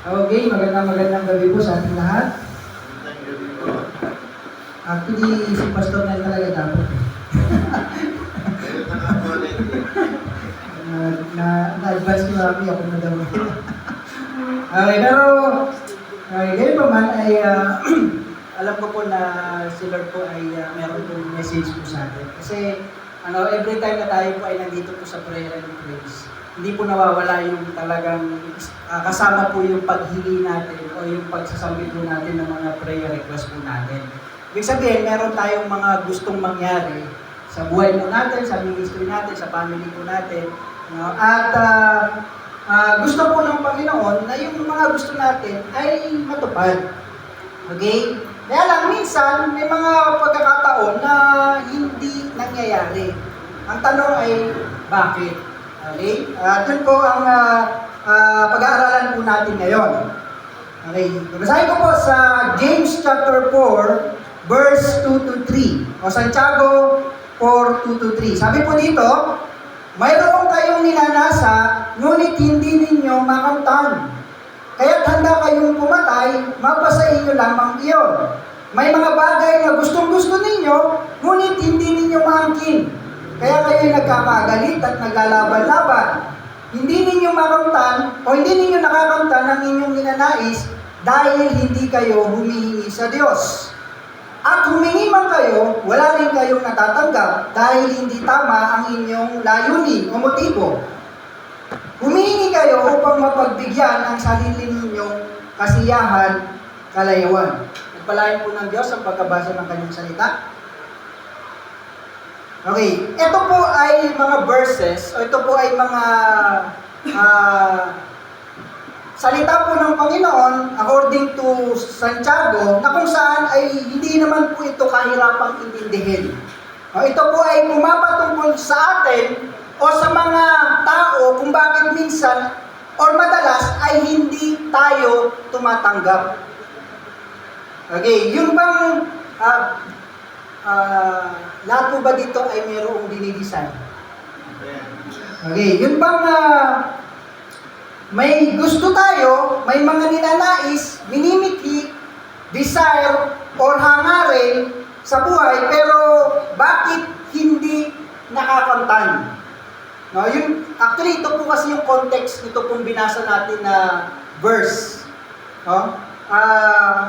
Okay, magandang gabi po sa ating lahat. Actually, si Pastor na talaga dapat. Na-advise ko kami ako na daw. Okay, pero ngayon pa man ay alam ko po na si Lord po ay meron pong message po sa atin. Kasi every time na tayo po ay nandito po sa prayer and praise, hindi po nawawala yung talagang kasama po yung paghili natin o yung pagsasambi po natin ng mga prayer request po natin. Ibig sabihin, meron tayong mga gustong mangyari sa buhay po natin, sa ministry natin, sa family po natin. At gusto po ng Panginoon na yung mga gusto natin ay matupad. Okay? Kaya lang, minsan, may mga pagkakataon na hindi nangyayari. Ang tanong ay, bakit? Okay? Yun po ang pag-aaralan po natin ngayon. Okay? Basahin ko po sa James chapter 4, verse 2 to 3. O Santiago 4, 2 to 3. Sabi po dito, mayroon kayong ninanasa, ngunit hindi ninyo makamtan. Kaya't handa kayong pumatay, mapasa inyo lamang iyon. May mga bagay na gustong-gusto ninyo, ngunit hindi ninyo maangkin. Kaya kayo'y nagkakagalit at naglalaban-laban. Hindi ninyo makamtan o hindi ninyo nakakamtan ang inyong ninanais dahil hindi kayo humihingi sa Diyos. At humingi man kayo, wala rin kayong natatanggap dahil hindi tama ang inyong layunin o motibo. Humihingi kayo upang mapagbigyan ang sarili ninyong kasiyahan, kalayawan. Nagpalain po ng Diyos ang pagkabasa ng kanyang salita. Okay, ito po ay mga verses, o ito po ay mga salita po ng Panginoon according to Santiago na kung saan ay hindi naman po ito kahirapang intindihin. Ito po ay pumapatungkol sa atin o sa mga tao kung bakit minsan or madalas ay hindi tayo tumatanggap. Okay, yung bang lahat po ba dito ay mayroong dinidesign? Okay, yun bang may gusto tayo, may mga ninanais, minimiti, desire, or hangarin sa buhay, pero bakit hindi nakakamtan? No, actually, ito po kasi yung context nito pong binasa natin na verse. No?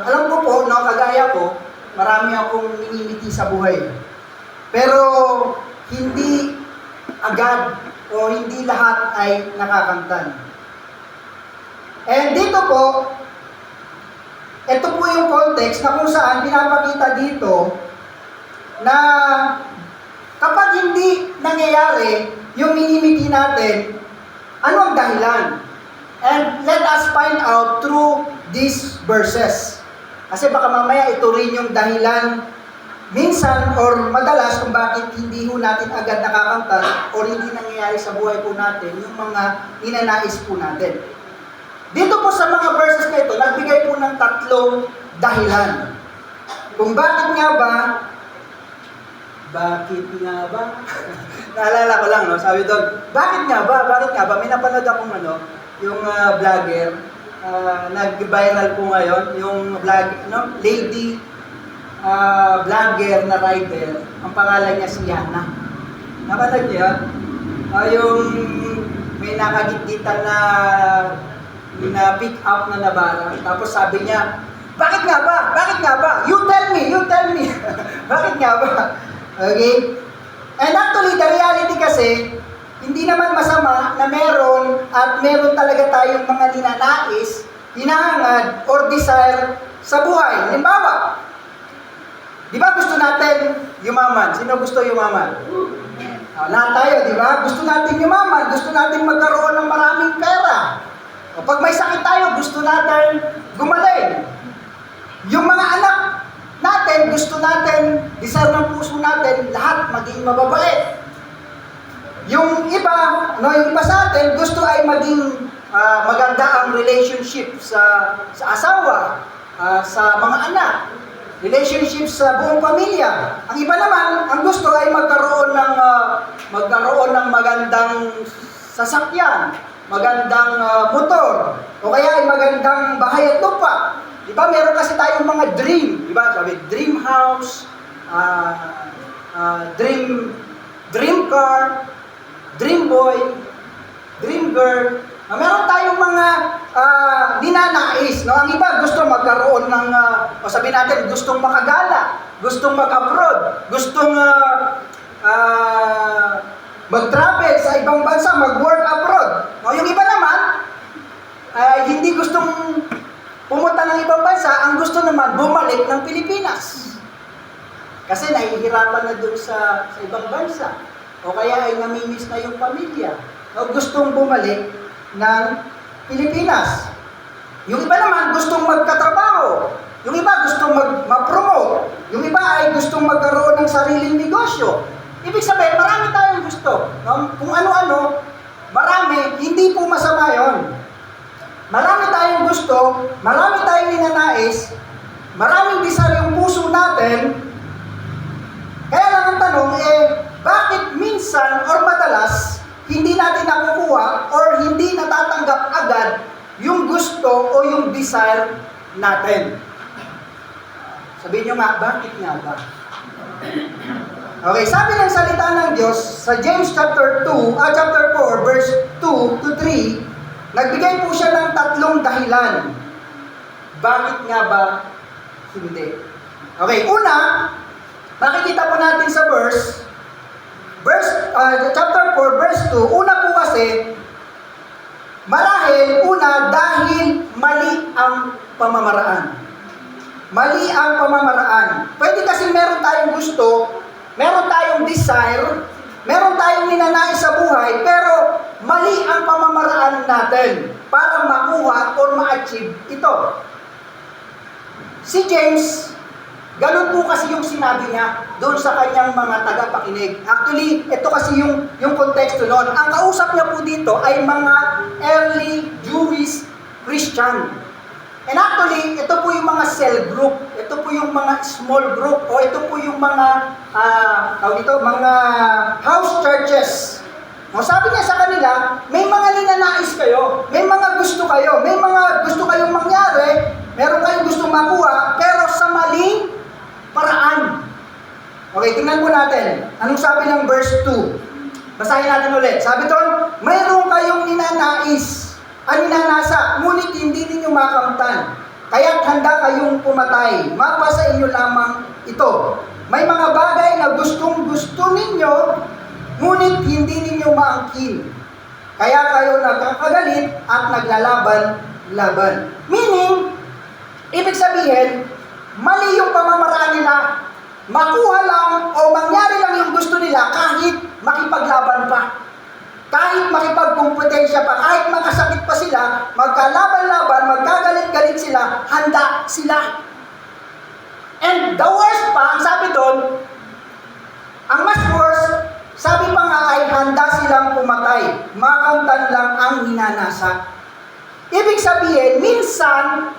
Alam ko po, no, kagaya ko, marami akong minimiti sa buhay. Pero hindi agad o hindi lahat ay nakakamtan. And dito po, ito po yung context na kung saan pinapakita dito na kapag hindi nangyayari yung minimiti natin, ano ang dahilan? And let us find out through these verses. Kasi baka mamaya ito rin yung dahilan minsan or madalas kung bakit hindi ho natin agad nakakamtan o hindi nangyayari sa buhay po natin yung mga ninanais po natin. Dito po sa mga verses na ito, nagbigay po ng tatlong dahilan. Kung bakit nga ba, naalala ko lang, no? Sabi doon, bakit nga ba, may napanood akong yung vlogger, nag-viral po ngayon, yung vlog, lady vlogger na rider, ang pangalan niya si Yana. Napanood niyo yun? Yung may nakagitgitan na pick up na nabara. Tapos sabi niya, bakit nga ba? You tell me. Bakit nga ba? Okay? And actually, the reality kasi, hindi naman masama na meron talaga tayong mga ninanais, hinahangad, or desire sa buhay. Halimbawa, di ba gusto natin yumaman? Sino gusto yumaman? Lahat tayo, di ba? Gusto natin yumaman, gusto natin magkaroon ng maraming pera. O pag may sakit tayo, gusto natin gumaling. Yung mga anak natin, gusto natin, desire ng puso natin, lahat maging mababait. Yung iba sa atin, gusto ay maging maganda ang relationship sa asawa, sa mga anak, relationship sa buong pamilya. Ang iba naman, ang gusto ay magkaroon ng magandang sasakyan, magandang motor, o kaya ay magandang bahay at lupa. Di ba, meron kasi tayong mga dream. Di ba, sabi, dream house, dream car, dream boy, dream girl. Meron tayong mga ninanais. No? Ang iba gusto magkaroon ng, o sabihin natin, gustong makagala, gustong mag-abroad, gustong mag-travel sa ibang bansa, mag-work abroad. No? Yung iba naman, hindi gustong pumunta ng ibang bansa, ang gusto naman bumalik ng Pilipinas. Kasi nahihirapan na doon sa ibang bansa. O kaya ay namimiss na yung pamilya. O gustong bumalik ng Pilipinas. Yung iba naman gustong magkatrabaho. Yung iba gustong ma-promote. Yung iba ay gustong magkaroon ng sariling negosyo. Ibig sabihin, marami tayong gusto. Kung ano-ano, marami, hindi po masama yun. Marami tayong gusto, marami tayong ninanais, maraming desire yung puso natin. Kaya lang ang tanong, bakit minsan or madalas, hindi natin nakukuha or hindi natatanggap agad yung gusto o yung desire natin? Sabihin nyo nga, bakit nga ba? Okay, sabi ng salita ng Diyos sa James chapter 4, verse 2 to 3, nagbigay po siya ng 3 dahilan. Bakit nga ba hindi? Okay, una, makikita po natin sa chapter 4, verse 2, una po kasi, marahil, dahil mali ang pamamaraan. Mali ang pamamaraan. Pwede kasi meron tayong gusto, meron tayong desire, meron tayong ninanais sa buhay, pero mali ang pamamaraan natin para makuha o ma-achieve ito. Si James, ganun po kasi yung sinabi niya doon sa kanyang mga tagapakinig. Actually, ito kasi yung konteksto noon. Ang kausap niya po dito ay mga early Jewish Christian. And actually, ito po yung mga cell group. Ito po yung mga small group. O ito po yung mga, mga house churches. O sabi niya sa kanila, may mga ninanais kayo. May mga gusto kayo. May mga gusto kayong mangyari. Meron kayong gustong makuha. Pero sa maling paraan. Okay, tingnan po natin. Anong sabi ng verse 2? Basahin natin ulit. Sabi doon, mayroon kayong ninanasa, ngunit hindi ninyo makamtan. Kaya't handa kayong pumatay. Mapa sa inyo lamang ito. May mga bagay na gustong-gusto ninyo, ngunit hindi ninyo maangkin. Kaya kayo nagkakagalit at naglalaban-laban. Meaning, ibig sabihin, mali yung pamamaraan nila. Makuha lang o mangyari lang yung gusto nila kahit makipaglaban pa. Kahit makipagkumpetensya pa, kahit makasakit pa sila, magkalaban-laban, magkagalit-galit sila, handa sila. And the worst pa, ang sabi doon, ang mas worst, sabi pa nga ay handa silang pumatay. Makamtan lang ang ninanasa. Ibig sabihin, minsan,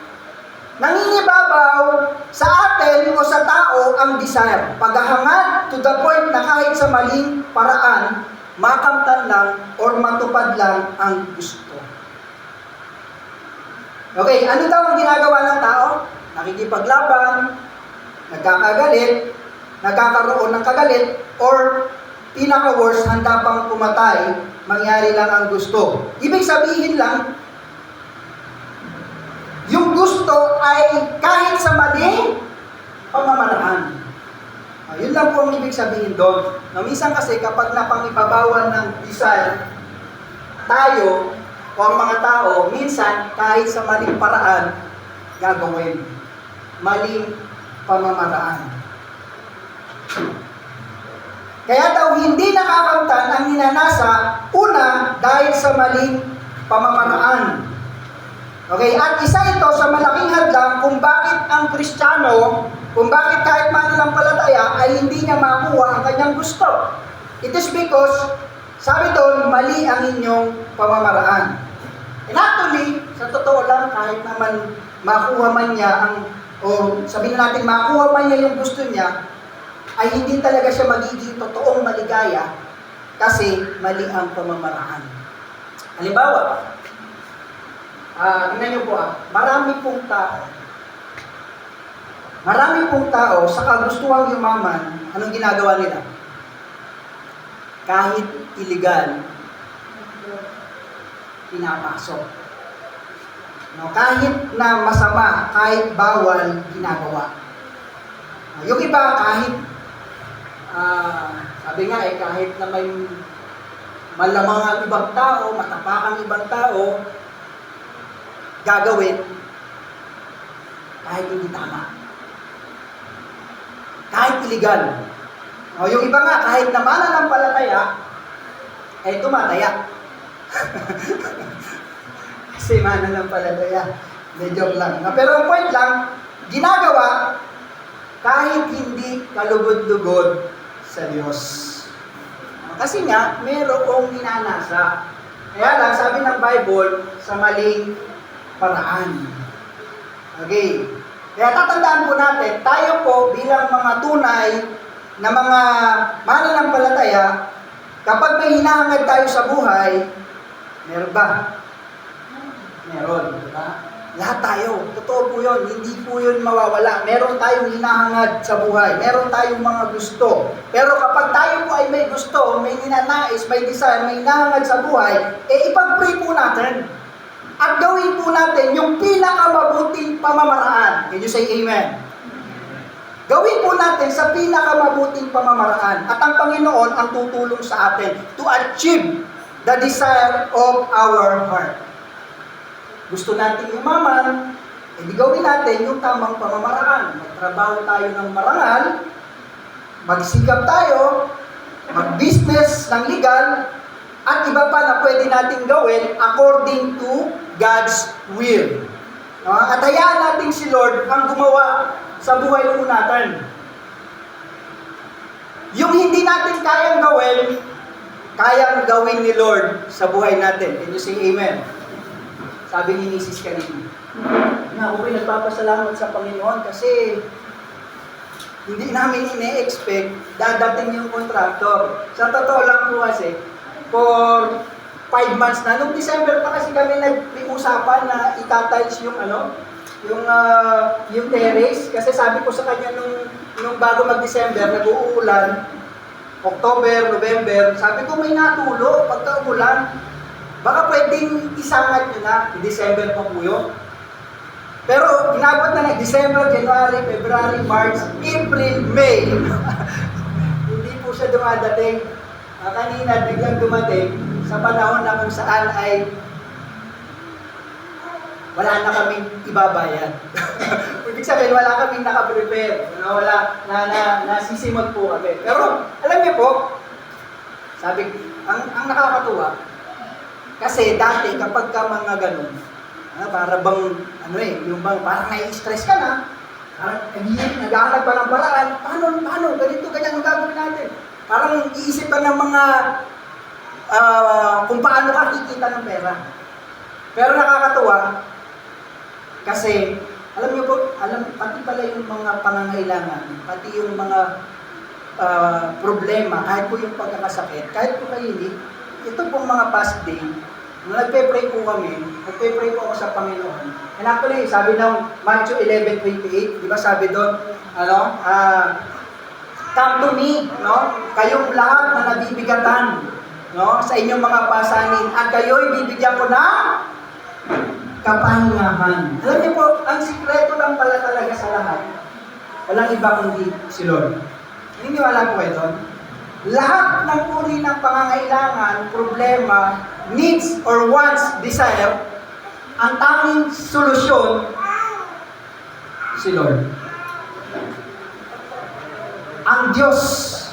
nangingibabaw sa atin o sa tao ang desire. Paghahangad to the point na kahit sa maling paraan, makamtan lang or matupad lang ang gusto. Okay, ano daw ang ginagawa ng tao? Nakikipaglaban, nagkakagalit, nagkakaroon ng kagalit, or pinaka-worst, handa pang pumatay, mangyari lang ang gusto. Ibig sabihin lang, yung gusto ay kahit sa maling pamamaraan. Yun lang po ang ibig sabihin doon. Minsan kasi kapag napangibabawan ng desire, tayo o ang mga tao, minsan kahit sa maling paraan, gagawin. Maling pamamaraan. Kaya daw hindi nakakamtan ang ninanasa, una, dahil sa maling pamamaraan. Okay, at isa ito sa malaking hadlang kung bakit ang Kristiyano, kung bakit kahit mananampalataya ay hindi niya makuha ang kanyang gusto. It is because, sabi doon, mali ang inyong pamamaraan. And actually, sa totoo lang, kahit naman makuha man niya o sabihin natin makuha man niya yung gusto niya, ay hindi talaga siya magiging totoong maligaya kasi mali ang pamamaraan. Halimbawa, tingnan niyo po marami pong tao sa kagustuhang yumaman, anong ginagawa nila? Kahit illegal, pinapasok. No, kahit na masama, kahit bawal, ginagawa. Yung iba, kahit, sabi nga kahit na may malamang ang ibang tao, matapakang ibang tao, gagawin, kahit hindi tama. Kahit illegal. O, yung iba nga, kahit na mananampalataya, ay tumataya. Kasi mananampalataya. Medyo lang. Pero ang point lang, ginagawa, kahit hindi kalugod-lugod sa Diyos. Kasi nga, mayroong minanasa. Kaya lang, sabi ng Bible, sa maling paraan. Okay. Kaya tatandaan po natin, tayo po bilang mga tunay na mga mananampalataya, kapag may hinahangad tayo sa buhay, meron ba? Meron, di ba? Lahat tayo, totoo po yun, hindi po yun mawawala. Meron tayong hinahangad sa buhay, meron tayong mga gusto. Pero kapag tayo po ay may gusto, may ninanais, may desire, may hinahangad sa buhay, ipag-pray po natin. At gawin po natin yung pinakamabuting pamamaraan. Can you say amen? Gawin po natin sa pinakamabuting pamamaraan. At ang Panginoon ang tutulong sa atin to achieve the desire of our heart. Gusto natin yumaman, edi gawin natin yung tamang pamamaraan. Magtrabaho tayo ng marangal, magsikap tayo, mag-business ng legal, at iba pa na pwede natin gawin according to God's will. At hayaan natin si Lord ang gumawa sa buhay po natin. Yung hindi natin kayang gawin ni Lord sa buhay natin. Can you say amen? Sabi ni Mrs. kanina. Ako po'y nagpapasalamat sa Panginoon kasi hindi namin ine-expect dadating yung contractor. Sa totoo lang po kasi, for 5 months na. Noong December pa kasi kami nag-usapan na itatiles yung yung terrace. Kasi sabi ko sa kanya nung bago mag-December, nag-uulan, October, November, sabi ko may natulo pagka umulan. Baka pwedeng isangat nyo na, December pa po yun. Pero inabot na December, January, February, March, April, May. Hindi po siya dumadating. Kanina biglang dumating sa panahon na kung saan ay wala na kaming ibabayad. Ibig sabihin, wala kaming nakaprepare. Nasisimot po kami. Pero, alam niyo po, sabi, ang nakakatuwa, kasi dati kapag ka mga ganun, para bang, yung bang, parang nai-stress ka na, parang naghahanap pa ng paraan, paano, ganito, ganyan ang gagawin natin. Parang iisip ka ng mga kung paano ka kikita ng pera. Pero nakakatuwa kasi alam niyo po, pati pala yung mga pangangailangan, pati yung mga problema, kahit po yung pagkakasakit, kahit po kayo hindi, ito pong mga past day, nagpe-pray po ako sa Panginoon. And actually, sabi ng Matthew 11:28, di ba sabi doon, come to me, kayong lahat na nabibigatan, sa inyong mga pasanin, at kayo'y bibigyan ko ng kapahingahan. Alam niyo po, ang sikreto lang pala talaga sa lahat, walang iba kundi si Lord. Naniniwala po ito? Lahat ng uri ng pangangailangan, problema, needs, or wants, desire, ang tanging solusyon, si Lord. Ang Diyos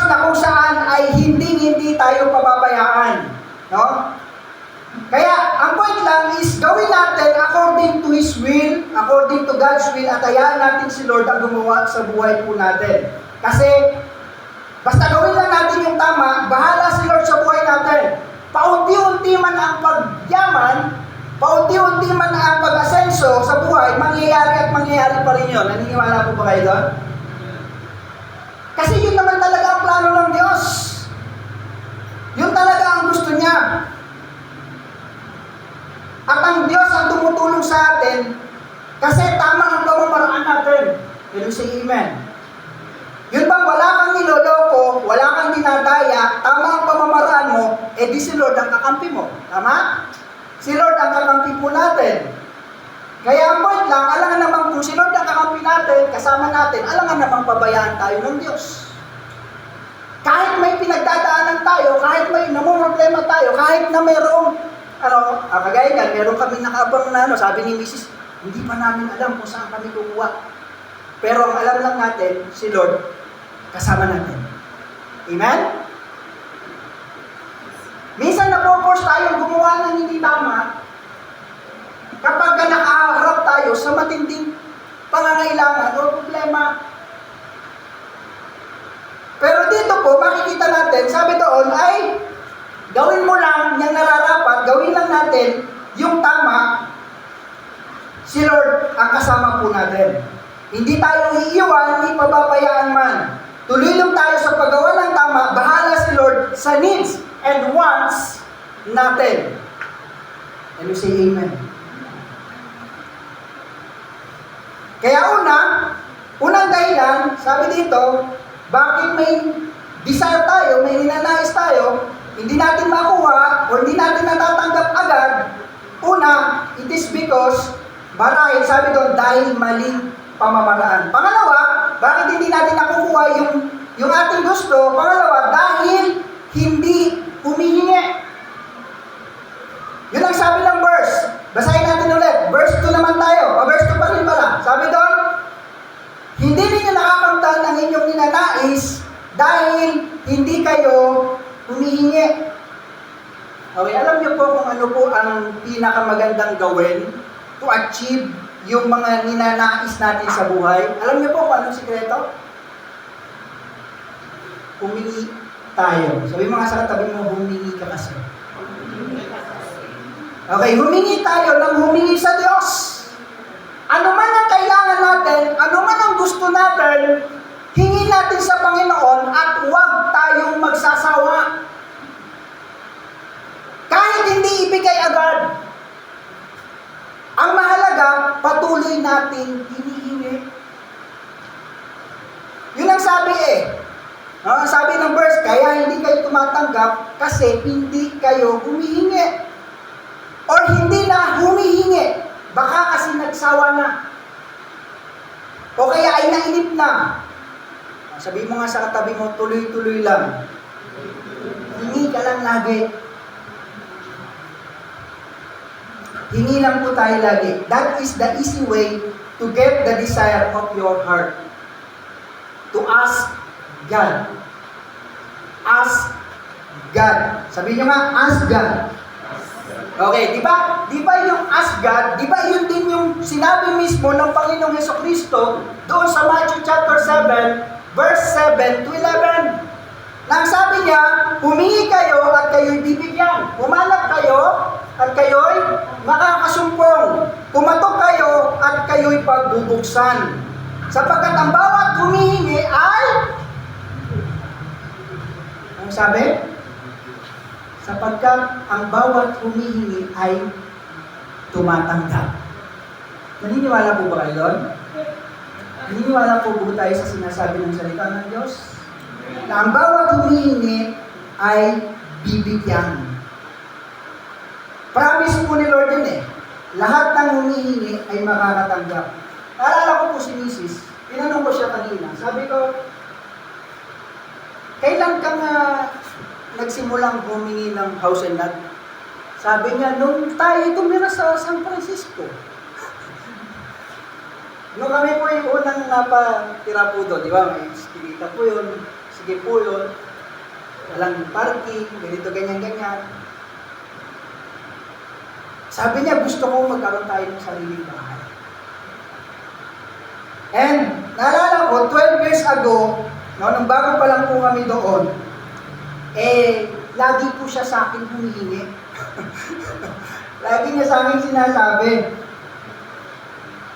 na kung saan ay hindi tayo pababayaan. Kaya, ang point lang is gawin natin according to His will, according to God's will, at hayaan natin si Lord ang gumawa sa buhay po natin. Kasi, basta gawin lang natin yung tama, bahala si Lord sa buhay natin. Paunti-unti man ang pagyaman, paunti-unti man ang pag-asenso sa buhay, mangyayari pa rin yun. Naniniwala po ba kayo doon? Kasi yun naman talaga ang plano ng Diyos. Yun talaga ang gusto niya. At ang Diyos ang tumutulong sa atin kasi tama ang pamamaraan natin. Can you say amen? Yun bang wala kang niloloko, wala kang dinadaya, tama ang pamamaraan mo, di si Lord ang kakampi mo. Tama? Si Lord ang kakampi po natin. Kaya ang point lang, alangan naman kung si Lord ang kakampi natin, kasama natin, alangan naman pabayaan tayo ng Diyos. Kahit may pinagdadaanan tayo, kahit may namumroblema tayo, kahit na mayroong, kagaya yan, meron kami nakaabang na, sabi ni Mrs., hindi pa namin alam kung saan kami kukuha. Pero ang alam lang natin, si Lord, kasama natin. Amen? Minsan na-force tayong gumawa ng hindi tama kapag nakaharap tayo sa matinding pangangailangan o problema. Pero dito po, makikita natin, sabi doon ay, gawin mo lang yung nararapat, gawin lang natin yung tama, si Lord ang kasama po natin. Hindi tayo iiwan, hindi pababayaan man. Tuloy lang tayo sa paggawa ng tama, bahala si Lord sa needs and wants natin. And you say amen. Kaya unang dahilan, sabi dito, bakit may desire tayo, may ninanais tayo, hindi natin makuha o hindi natin natatanggap agad. Una, it is because, marahil, sabi doon, dahil maling pamamaraan. Pangalawa, bakit hindi natin nakukuha yung ating gusto? Pangalawa, dahil hindi humihingi. Yun ang sabi ng verse. Basahin natin ulit. Verse 2 naman tayo. Verse 2 pa rin pala. Sabi doon, hindi ninyo nakakamtan ang inyong ninanais dahil hindi kayo humihingi. Okay, alam niyo po kung ano po ang pinakamagandang gawin to achieve yung mga ninanais natin sa buhay. Alam niyo po kung anong sikreto? Humingi tayo. Sabi mga sa katabi mo, humingi ka kasi. Okay, humingi tayo ng humingi sa Diyos. Ano man ang kailangan natin, ano man ang gusto natin, hingi natin sa Panginoon at huwag tayong magsasawa. Kahit hindi ibigay agad. Ang mahalaga, patuloy natin hinihingi. Yun ang sabi sabi ng verse, kaya hindi kayo tumatanggap kasi hindi kayo humihingi. Or hindi na humihingi, baka kasi nagsawa na. O kaya ay nainip na. Sabi mo nga sa katabi mo, tuloy-tuloy lang. Hingi ka lang lagi. Hingi lang po tayo lagi. That is the easy way to get the desire of your heart. To ask God. Ask God. Sabi nyo nga, ask God. Okay, di ba yung ask God, di ba yun din yung sinabi mismo ng Panginoong Hesukristo doon sa Matthew chapter 7, verse 7 to 11. Nang sabi niya, humingi kayo at kayo'y bibigyan. Humanap kayo at kayo'y makakasumpong. Kumatok kayo at kayo'y pagbubuksan. Sapagkat ang bawat humihingi ay, ang sabi? Sapagkat ang bawat humihingi ay tumatanggap. Naniniwala po ba kayo doon? Naniniwala po ba tayo sa sinasabi ng salita ng Diyos? Na ang bawat humihingi ay bibigyan. Promise po ni Lord yun Lahat ng humihingi ay makakatanggap. Naalala ko po si Mrs. Tinanong ko siya kanina. Sabi ko, kailan ka nga nagsimulang humingi ng house and lot? Sabi niya, nung tayo tumira sa San Francisco. Nung kami po yung unang napatira po doon, di ba? May spirita po yun, sige po yun, walang parking, ganito, ganyan-ganyan. Sabi niya, gusto ko magkaroon tayo ng sariling bahay. And, naalala ko, 12 years ago, nung bago pa lang po kami doon, lagi po siya sa akin humihingi. Lagi niya sa akin sinasabi.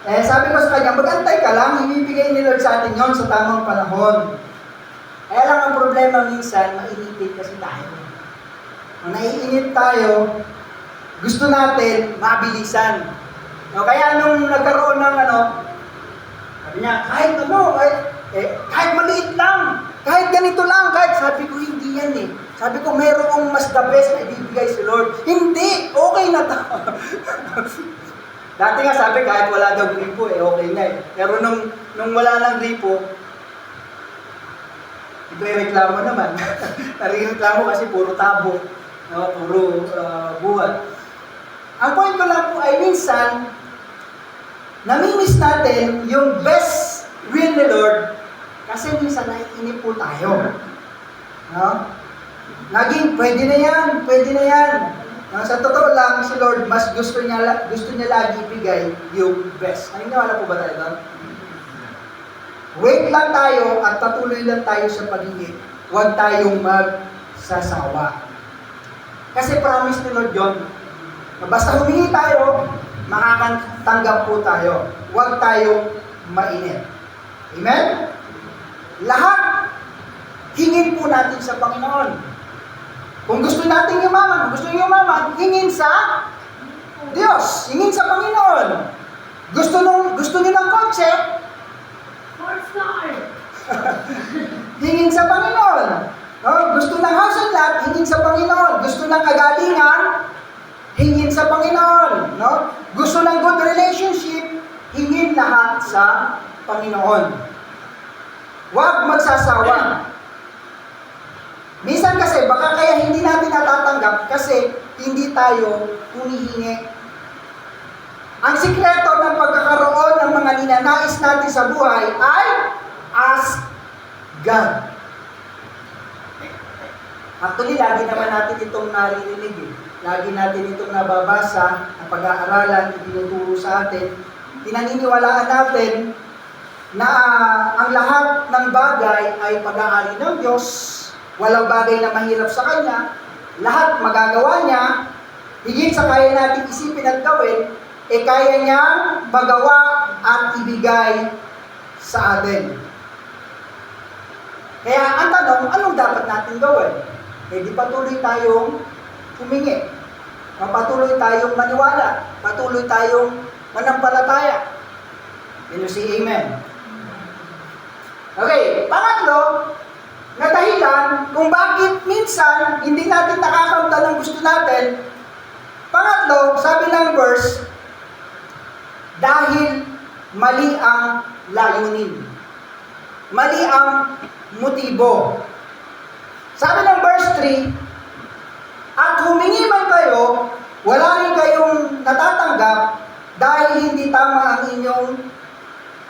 Sabi ko sa kanya, mag-antay ka lang, ibibigay ni Lord sa atin yon sa tamang panahon. Kaya lang ang problema minsan, mainipit kasi tayo. Nung naiinip tayo, gusto natin mabilisan. No, kaya nung nagkaroon ng sabi niya, kahit maliit lang, kahit ganito lang, sabi ko, hindi yan eh. Sabi ko, mayroong mas the best na ibibigay si Lord. Hindi, okay na to. Dati nga sabi, kahit wala daw gripo, okay na eh. Pero nung wala ng gripo, reklamo naman. Narireklamo kasi puro tabo, no? Puro buhat. Ang point ko lang po ay minsan, namimiss natin yung best will ni Lord kasi minsan naiinip po tayo. No? Naging, pwede na yan. No? Sa totoo lang, si Lord, mas gusto niya lagi ibigay yung best. Naniniwala po ba tayo doon? Wait lang tayo at patuloy lang tayo sa pag-iinip. Huwag tayong magsasawa. Kasi promise ni Lord yun. Basta humingi tayo, makakatanggap po tayo. Huwag tayong mainit. Amen? Lahat, hingin po natin sa Panginoon. Kung gusto natin yumaman, hingin sa Diyos. Hingin sa Panginoon. Gusto niyo ng kotse, hingin sa Panginoon. No? Gusto ng house and lot, hingin sa Panginoon. Gusto ng kagalingan, hingin sa Panginoon. No? Gusto ng good relationship, hingin lahat sa Panginoon. Huwag magsasawa. Minsan kasi, baka kaya hindi natin natatanggap kasi hindi tayo humihingi. Ang sikreto ng pagkakaroon ng mga ninanais natin sa buhay ay ask God. Actually, lagi naman natin itong naririnig eh. Lagi natin itong nababasa, na pag-aaralan, itinuturo sa atin. Pinaniniwalaan natin na ang lahat ng bagay ay pag-aari ng Diyos. Walang bagay na mahirap sa Kanya. Lahat magagawa niya. Higit sa kaya natin isipin at gawin, kaya niyang magawa at ibigay sa atin. Kaya ang tanong, anong dapat natin gawin? Di patuloy tayong humingi. Patuloy tayong maniwala. Patuloy tayong manampalataya. Can you say amen? Okay, pangatlo, na dahilan kung bakit minsan hindi natin nakakamtan ng gusto natin. Pangatlo, sabi ng verse, dahil mali ang layunin. Mali ang motibo. Sabi ng verse 3, at humingi man kayo, wala rin kayong natatanggap dahil hindi tama ang inyong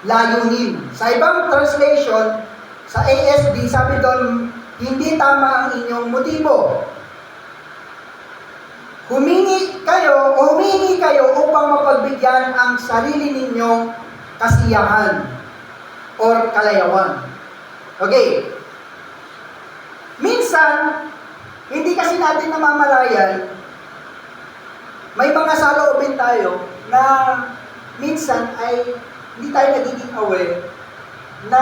layunin. Sa ibang translation, sa ASB, sabi doon, hindi tama ang inyong motibo. Humingi kayo upang mapagbigyan ang sarili ninyong kasiyahan or kalayawan. Okay. Minsan, hindi kasi natin namamalayan, may mga saloobin tayo na minsan ay hindi tayo nagiging aware na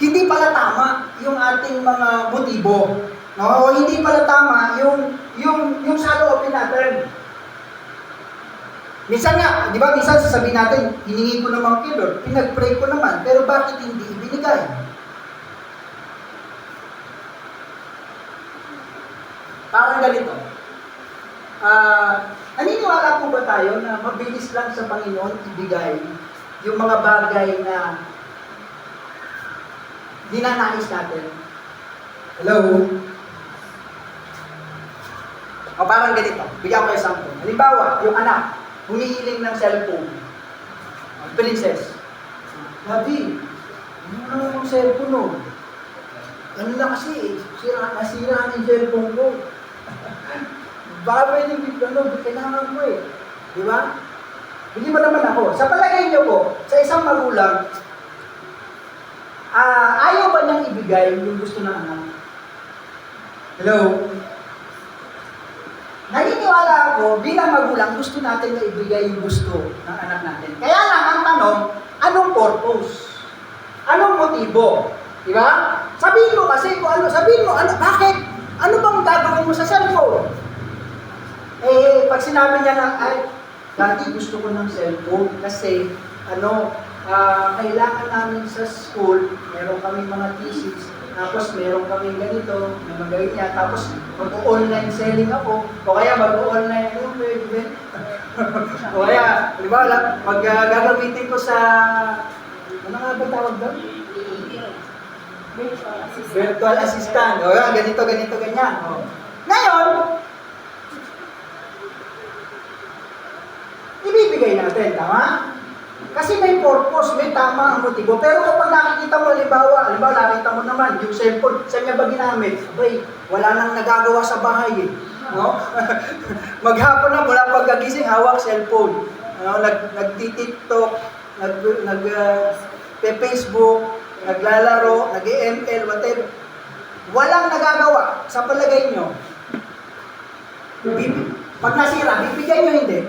hindi pala tama yung ating mga motibo. No? O hindi pala tama yung saloobin natin. Minsan nga, di ba, minsan sasabihin natin, hiningi ko naman kay Lord, pinag-pray ko naman, pero bakit hindi ibinigay? Parang ganito. Naniniwala po ba tayo na mabilis lang sa Panginoon ibigay yung mga bagay na dinanais natin? Hello? O parang ganito, bigyan ko kayo sample. Halimbawa, yung anak, humihiling ng cellphone. Princess, Daddy, ano naman yung cellphone no? Ano na kasi, nasira yung cellphone ko. Baka pwede kailangan ko eh. Di ba? Hindi mo naman ako. Sa palagay niyo po, sa isang magulang, ayaw ba niyang ibigay yung gusto ng anak? Hello? Naniniwala ako, bilang magulang, gusto natin na ibigay yung gusto ng anak natin. Kaya lang, ang tanong, anong purpose? Anong motibo? Di ba? Sabihin mo kasi kung ano, bakit? Ano bang gagawin mo sa cellphone? Pag sinabi niya na, ay, dati gusto ko ng cellphone kasi, kailangan namin sa school, meron kami mga thesis, tapos meron kami ganito, may mga ganyan, tapos mag-online selling ako, o kaya mag-online, o kaya, di ba, gagamitin ko sa, ano nga ba tawag doon? Virtual assistant. O yan, ganito, ganyan. O. Ngayon, ibibigay natin, tama? Kasi may purpose, may tama ang motibo. Pero kapag nakikita mo, halimbawa, nakita mo naman, yung cellphone, saan niya ba ginamit? Abay, wala nang nagagawa sa bahay eh. No? Maghapon na, mula pagkagising, hawak cellphone. Nagti-TikTok, Facebook, naglalaro, nag-ML, whatever. Walang nagagawa sa palagay nyo. Pag nasira, bibigyan nyo hindi.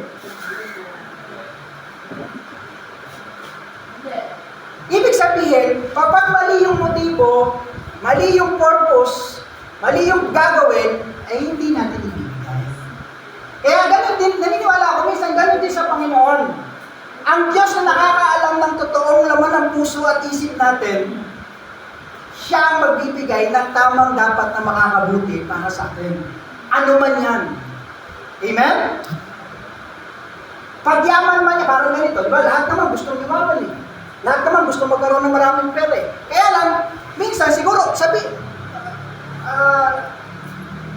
Ibig sabihin, kapag mali yung motibo, mali yung purpose, mali yung gagawin, ay hindi natin ibigay. Kaya ganun din, naniniwala ako, minsan ganun din sa Panginoon. Ang Diyos na nakakaalam ng totoong laman ng puso at isip natin, siya ang magbibigay ng tamang dapat na makakabuti para sa atin. Ano man yan. Amen? Pagyaman man niya, parang ganito, diba? Lahat naman gusto yumaman eh. Lahat naman gusto magkaroon ng maraming pera eh. Kaya lang, minsan siguro,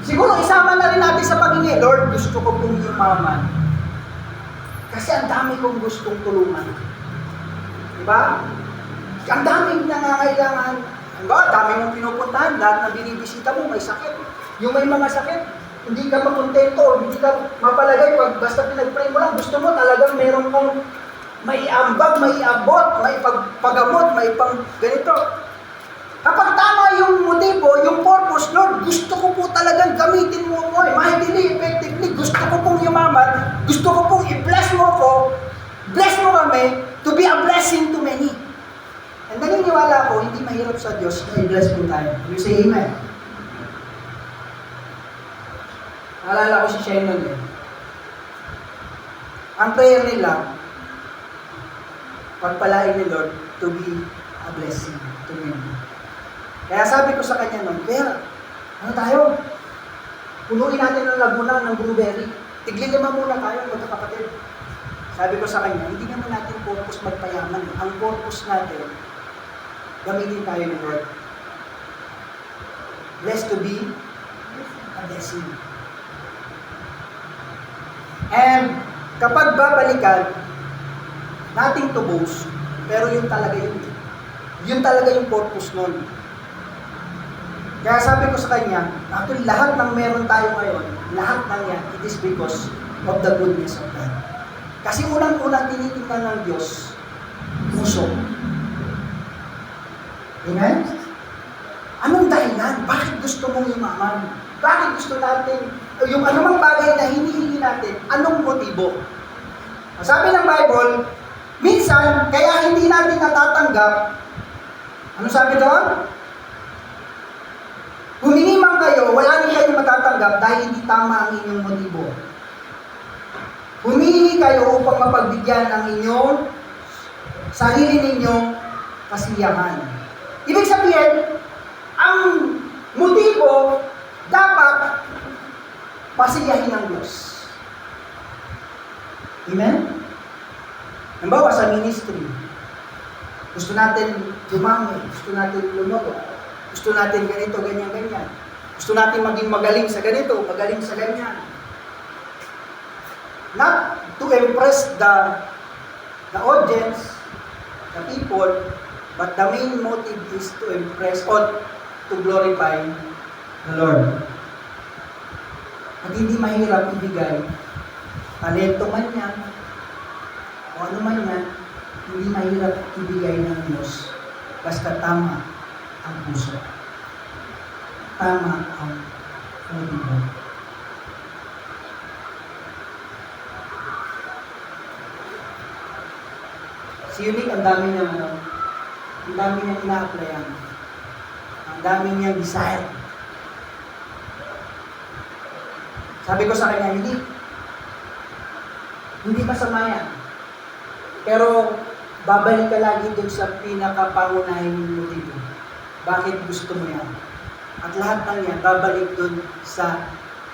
siguro isama na rin natin sa paghingi, Lord, gusto ko pong yumaman. Kasi ang dami kong gustong tulungan. Diba? Ang daming nangangailangan. Diba? Dami mong pinupuntahan, lahat na binibisita mo may sakit. Yung may mga sakit, hindi ka makontento, hindi ka mapalagay, pag basta pinag-pray mo lang, gusto mo talagang meron kong may ambag, may abot, may pagpagamot, may pang ganito. Kapag tama yung motibo, yung purpose, Lord, gusto ko po talagang gamitin mo mo, mightily, effectively, gusto ko pong yumaman, gusto ko pong i-bless mo ko, bless mo kami, to be a blessing to many. And naniniwala ko, hindi mahirap sa Diyos na i-bless mo tayo. You say amen. Naalala ko si Shannon eh. Ang prayer nila, pagpalain ni Lord to be a blessing to many. Kaya sabi ko sa kanya nun, kaya, ano tayo? Punuin natin ng Laguna ng blueberry. Tigli-lima muna tayo, magkakapatid. Sabi ko sa kanya, hindi naman natin purpose magpayaman. Ang purpose natin, gamitin tayo ni Lord. Blessed to be a blessing. And kapag babalikan, nothing to boast, pero yun talaga yung purpose nun. Kaya sabi ko sa kanya, actually lahat ng meron tayo ngayon, lahat ng yan, it is because of the goodness of God. Kasi unang-unang tinitingnan ng Diyos, puso. Amen? Anong dahilan? Bakit gusto mong yumaman? Bakit gusto natin, yung anumang bagay na hinihingi natin, anong motibo? Sabi ng Bible, minsan, kaya hindi natin natatanggap, ano sabi doon? Humingi man kayo, wala rin kayo matatanggap dahil hindi tama ang inyong motibo. Humingi kayo upang mapagbigyan ang inyong sarili ninyong kasiyahan. Ibig sabihin, ang motibo dapat pasiyahin ng Diyos. Amen? Halimbawa sa ministry, gusto natin dumami, gusto natin lumago, gusto natin ganito, ganyan, ganyan. Gusto natin maging magaling sa ganito, magaling sa ganyan. Not to impress the audience, the people, but the main motive is to impress or to glorify the Lord. At hindi mahirap ibigay, talento man yan, o ano man yan, hindi mahirap ibigay ng Diyos, basta tama ang puso. Tama ang motibo. Si Unique, ang dami niyang ina-applyan. Ang dami niyang desire. Sabi ko sa kanya, hindi, Hindi masama yan. Pero babalik ka lagi dun sa pinakapangunahing motibo. Bakit gusto mo yan? At lahat ng yan, babalik dun sa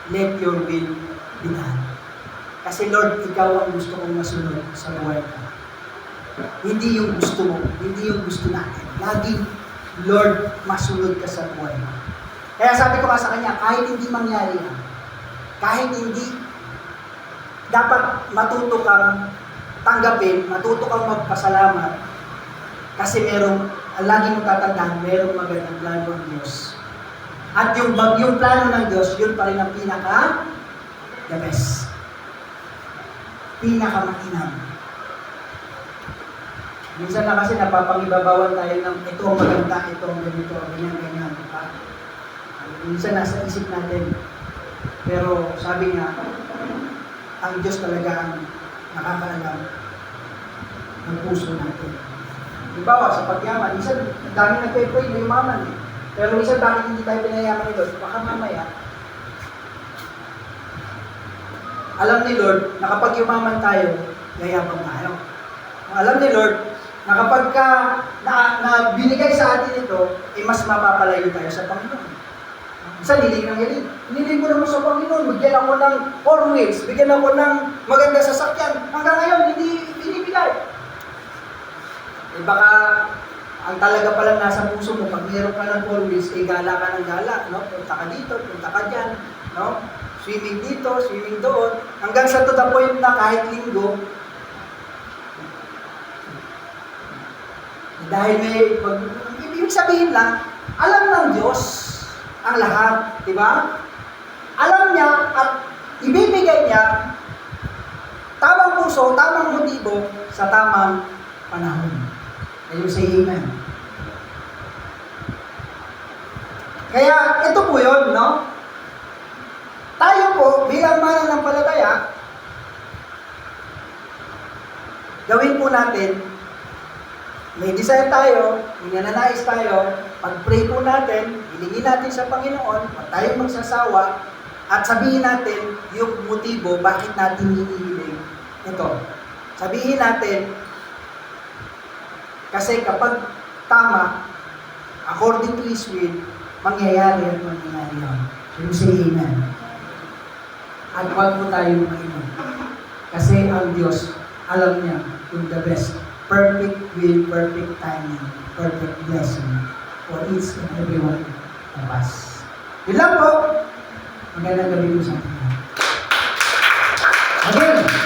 let your will be done. Kasi Lord, ikaw ang gusto kong masunod sa buhay ko. Hindi yung gusto mo, hindi yung gusto natin. Laging, Lord, masunod ka sa buhay mo. Kaya sabi ko nga sa kanya, kahit hindi mangyari yan, kahit hindi, dapat matuto kang tanggapin, matuto kang magpasalamat, kasi lagi mong tatandaan, merong magandang plano ng Diyos. At yung plano ng Diyos, yun pa rin ang the best. Pinakamakinang. Minsan na kasi napapangibabawan tayo ng ito ang maganda, ito ang ganito, ganyan. Minsan nasa isip natin. Pero sabi nga, ang Diyos talaga ang nakakaalam ng puso natin. Halimbawa, sa pagyaman, minsan dami nagpe-pray na yumaman eh. Pero minsan bakit hindi tayo pinayaman ni Lord? Baka mamaya, alam ni Lord na kapag yumaman tayo, yayabang tayo. Alam ni Lord na kapag na binigay sa atin ito, mas mapapalayo tayo sa Panginoon. Minsan niling ko naman sa Panginoon, bigyan ako ng 4 wheels, bigyan ako ng maganda sasakyan. Hanggang ngayon, hindi binibigay. Baka ang talaga palang nasa puso mo, pag meron ka ng 4 wheels, gala ka ng gala, no? Punta ka dito, punta ka dyan, no? Swimming dito, swimming doon, hanggang sa to the point na kahit linggo, dahil ibig sabihin lang, alam ng Diyos ang lahat, di ba? Alam niya at ibibigay niya tamang puso, tamang motibo sa tamang panahon. Ayun sa amen. Kaya ito po yun, no? Tayo po, bilang mananampalataya, gawin po natin, may desire tayo, may nananais tayo, pag-pray po natin, hilingin natin sa Panginoon, huwag tayong magsasawa, at sabihin natin yung motibo, bakit natin hinihiling ito. Sabihin natin, kasi kapag tama, according to His will, mangyayari at mangyayari yun. Yung say amen. At huwag po tayong mainom. Kasi ang Diyos, alam niya yung the best. Perfect will, perfect timing, perfect blessing for each and every one of us. Yun lang po. Magandang gabi po sa atin. Again.